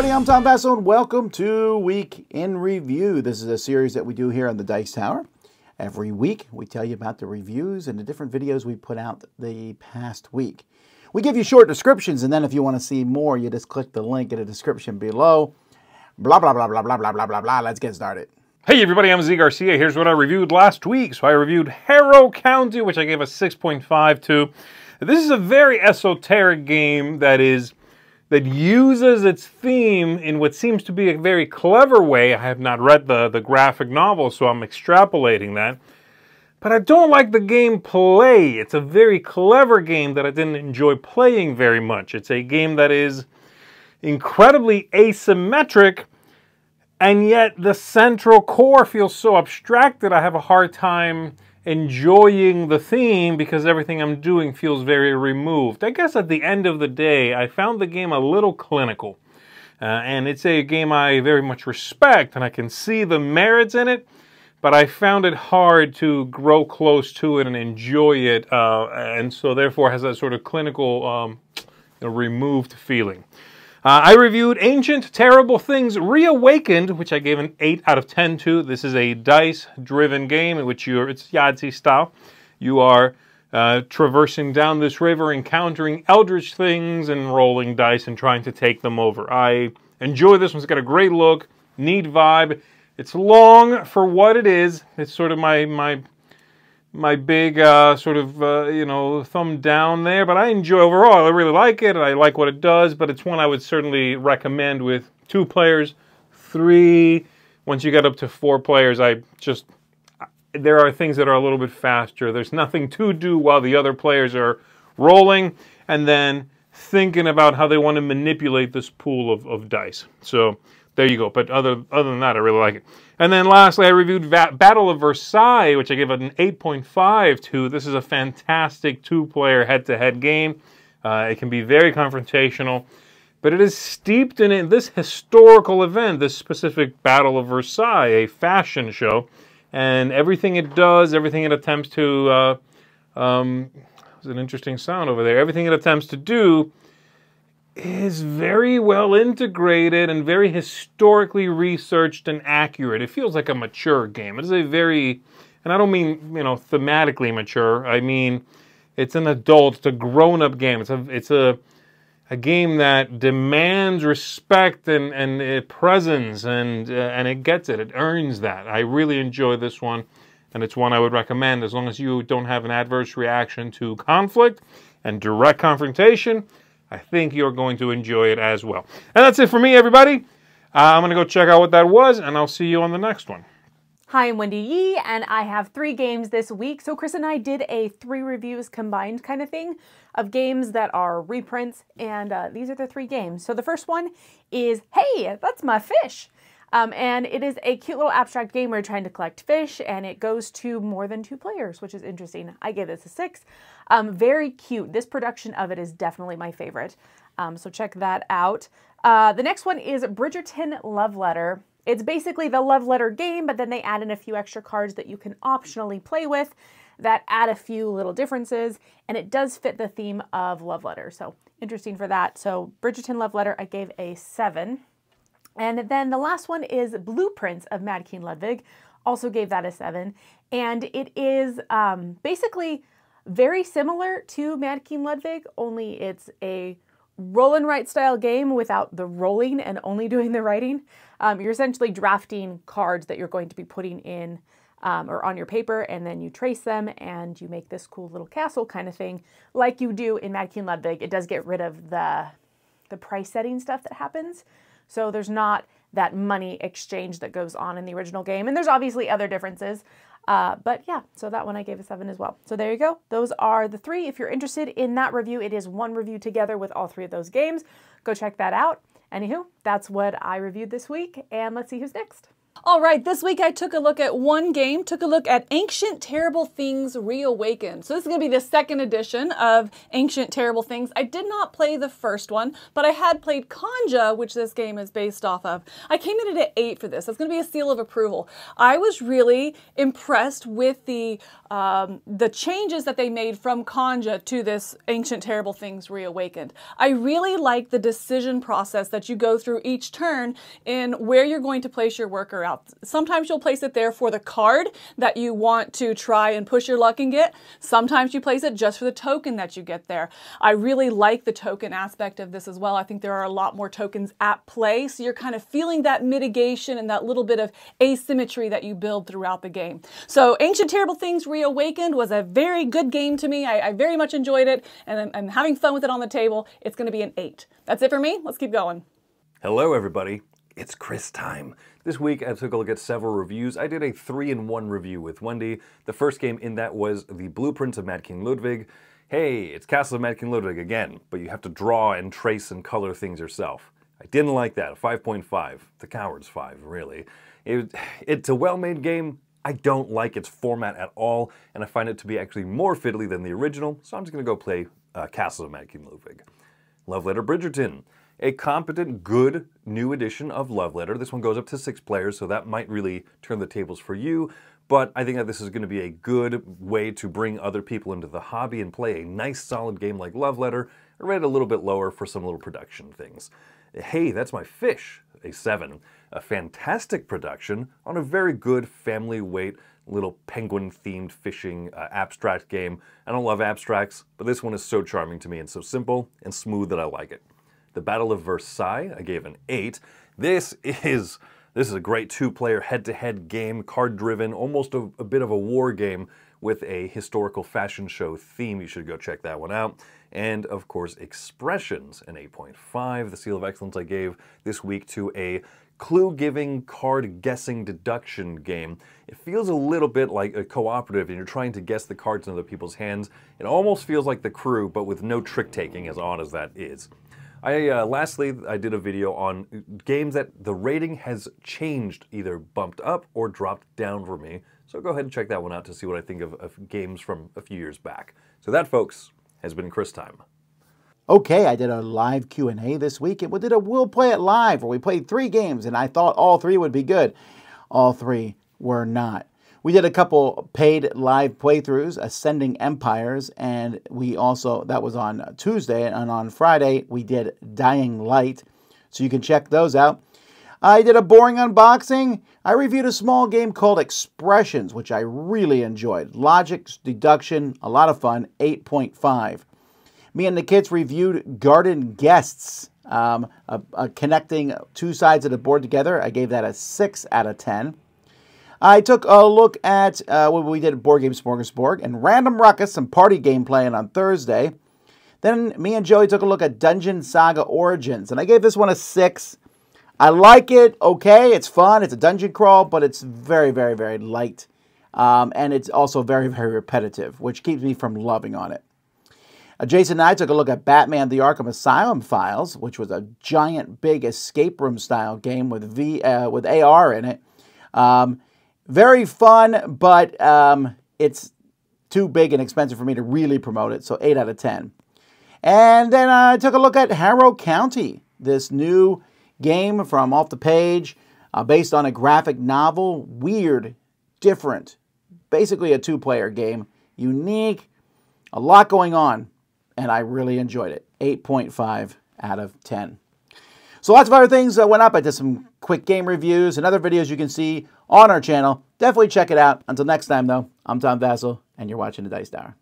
everybody, I'm Tom Basso, and welcome to Week in Review. This is a series that we do here on the Dice Tower. Every week, we tell you about the reviews and the different videos we put out the past week. We give you short descriptions, and then if you want to see more, you just click the link in the description below. Blah, blah, blah, blah, blah, blah, blah, blah, blah. Let's get started. Hey everybody, I'm Z Garcia. Here's what I reviewed last week. So I reviewed Harrow County, which I gave a 6.5 to. This is a very esoteric game that uses its theme in what seems to be a very clever way. I have not read the graphic novel, so I'm extrapolating that. But I don't like the gameplay. It's a very clever game that I didn't enjoy playing very much. It's a game that is incredibly asymmetric, and yet the central core feels so abstracted I have a hard time enjoying the theme because everything I'm doing feels very removed. I guess at the end of the day, I found the game a little clinical. And it's a game I very much respect, and I can see the merits in it, but I found it hard to grow close to it and enjoy it, and so therefore has that sort of clinical, removed feeling. I reviewed Ancient Terrible Things Reawakened, which I gave an 8 out of 10 to. This is a dice-driven game in which it's Yahtzee style. You are traversing down this river, encountering eldritch things, and rolling dice and trying to take them over. I enjoy this one. It's got a great look, neat vibe. It's long for what it is. It's sort of my big thumb down there, but I enjoy overall. I really like it, and I like what it does, but it's one I would certainly recommend with 2 players, 3. Once you get up to 4 players, there are things that are a little bit faster. There's nothing to do while the other players are rolling and then thinking about how they want to manipulate this pool of dice. So there you go. But other than that, I really like it. And then lastly, I reviewed Battle of Versailles, which I give an 8.5 to. This is a fantastic 2-player head-to-head game. It can be very confrontational, but it is steeped in this historical event, this specific Battle of Versailles, a fashion show, and everything it does, everything it attempts to, there's an interesting sound over there, everything it attempts to do is very well integrated and very historically researched and accurate. It feels like a mature game. It is a very, and I don't mean, thematically mature. I mean, it's an adult, it's a grown-up game. It's a game that demands respect and presence, and it gets it. It earns that. I really enjoy this one, and it's one I would recommend as long as you don't have an adverse reaction to conflict and direct confrontation. I think you're going to enjoy it as well. And that's it for me, everybody. I'm going to go check out what that was, and I'll see you on the next one. Hi, I'm Wendy Yee, and I have 3 games this week. So Chris and I did a 3 reviews combined kind of thing of games that are reprints, and these are the 3 games. So the first one is, hey, that's my fish. And it is a cute little abstract game where you're trying to collect fish, and it goes to more than 2 players, which is interesting. I gave this a 6. Very cute. This production of it is definitely my favorite. So check that out. The next one is Bridgerton Love Letter. It's basically the love letter game, but then they add in a few extra cards that you can optionally play with that add a few little differences, and it does fit the theme of love letter. So interesting for that. So Bridgerton Love Letter, I gave a 7. And then the last one is Blueprints of Mad King Ludwig. Also gave that a 7. And it is basically very similar to Mad King Ludwig, only it's a roll and write style game without the rolling and only doing the writing. You're essentially drafting cards that you're going to be putting in or on your paper, and then you trace them and you make this cool little castle kind of thing like you do in Mad King Ludwig. It does get rid of the price setting stuff that happens. So there's not that money exchange that goes on in the original game. And there's obviously other differences. But yeah, so that one I gave a 7 as well. So there you go. Those are the 3. If you're interested in that review, it is 1 review together with all 3 of those games. Go check that out. Anywho, that's what I reviewed this week. And let's see who's next. All right, this week I took a look at one game, took a look at Ancient Terrible Things Reawakened. So this is going to be the second edition of Ancient Terrible Things. I did not play the first one, but I had played Conja, which this game is based off of. I came in at an 8 for this. That's going to be a seal of approval. I was really impressed with the changes that they made from Conja to this Ancient Terrible Things Reawakened. I really like the decision process that you go through each turn in where you're going to place your worker out. Sometimes you'll place it there for the card that you want to try and push your luck and get. Sometimes you place it just for the token that you get there. I really like the token aspect of this as well. I think there are a lot more tokens at play, so you're kind of feeling that mitigation and that little bit of asymmetry that you build throughout the game. So Ancient Terrible Things Reawakened was a very good game to me. I very much enjoyed it, and I'm having fun with it on the table. It's going to be an 8. That's it for me. Let's keep going. Hello everybody, it's Chris time. This week I took a look at several reviews. I did a 3-in-1 review with Wendy. The first game in that was The Blueprints of Mad King Ludwig. Hey, it's Castle of Mad King Ludwig again, but you have to draw and trace and color things yourself. I didn't like that, a 5.5. The coward's 5, really. It's a well-made game. I don't like its format at all, and I find it to be actually more fiddly than the original, so I'm just going to go play Castle of Mad King Ludwig. Love Letter Bridgerton. A competent, good, new edition of Love Letter. This one goes up to 6 players, so that might really turn the tables for you, but I think that this is going to be a good way to bring other people into the hobby and play a nice, solid game like Love Letter. I rate it a little bit lower for some little production things. Hey, That's My Fish, a 7. A fantastic production on a very good family weight little penguin-themed fishing abstract game. I don't love abstracts, but this one is so charming to me and so simple and smooth that I like it. The Battle of Versailles, I gave an 8. This is a great 2-player head-to-head game, card-driven, almost a bit of a war game with a historical fashion show theme. You should go check that one out. And, of course, Expressions, an 8.5. The Seal of Excellence I gave this week to a clue-giving, card-guessing deduction game. It feels a little bit like a cooperative, and you're trying to guess the cards in other people's hands. It almost feels like The Crew, but with no trick-taking, as odd as that is. Lastly, I did a video on games that the rating has changed, either bumped up or dropped down for me. So go ahead and check that one out to see what I think of games from a few years back. So that, folks, has been Chris time. Okay, I did a live Q&A this week, and we did a We'll Play It Live, where we played 3 games, and I thought all 3 would be good. All 3 were not. We did a couple paid live playthroughs, Ascending Empires, and we also, that was on Tuesday, and on Friday we did Dying Light, so you can check those out. I did a boring unboxing. I reviewed a small game called Expressions, which I really enjoyed. Logic, deduction, a lot of fun, 8.5. Me and the kids reviewed Garden Guests, connecting 2 sides of the board together. I gave that a 6 out of 10. I took a look at what we did at Board Game Smorgasbord and Random Ruckus, some party game playing on Thursday. Then me and Joey took a look at Dungeon Saga Origins, and I gave this one a 6. I like it, okay, it's fun, it's a dungeon crawl, but it's very, very, very light. And it's also very, very repetitive, which keeps me from loving on it. Jason and I took a look at Batman the Arkham Asylum Files, which was a giant, big escape room style game with AR in it. Very fun, but it's too big and expensive for me to really promote it, so 8 out of 10. And then I took a look at Harrow County, this new game from Off the Page, based on a graphic novel. Weird, different, basically a 2-player game. Unique, a lot going on, and I really enjoyed it. 8.5 out of 10. So lots of other things went up. I did some quick game reviews and other videos you can see on our channel. Definitely check it out. Until next time, though, I'm Tom Vassell, and you're watching The Dice Tower.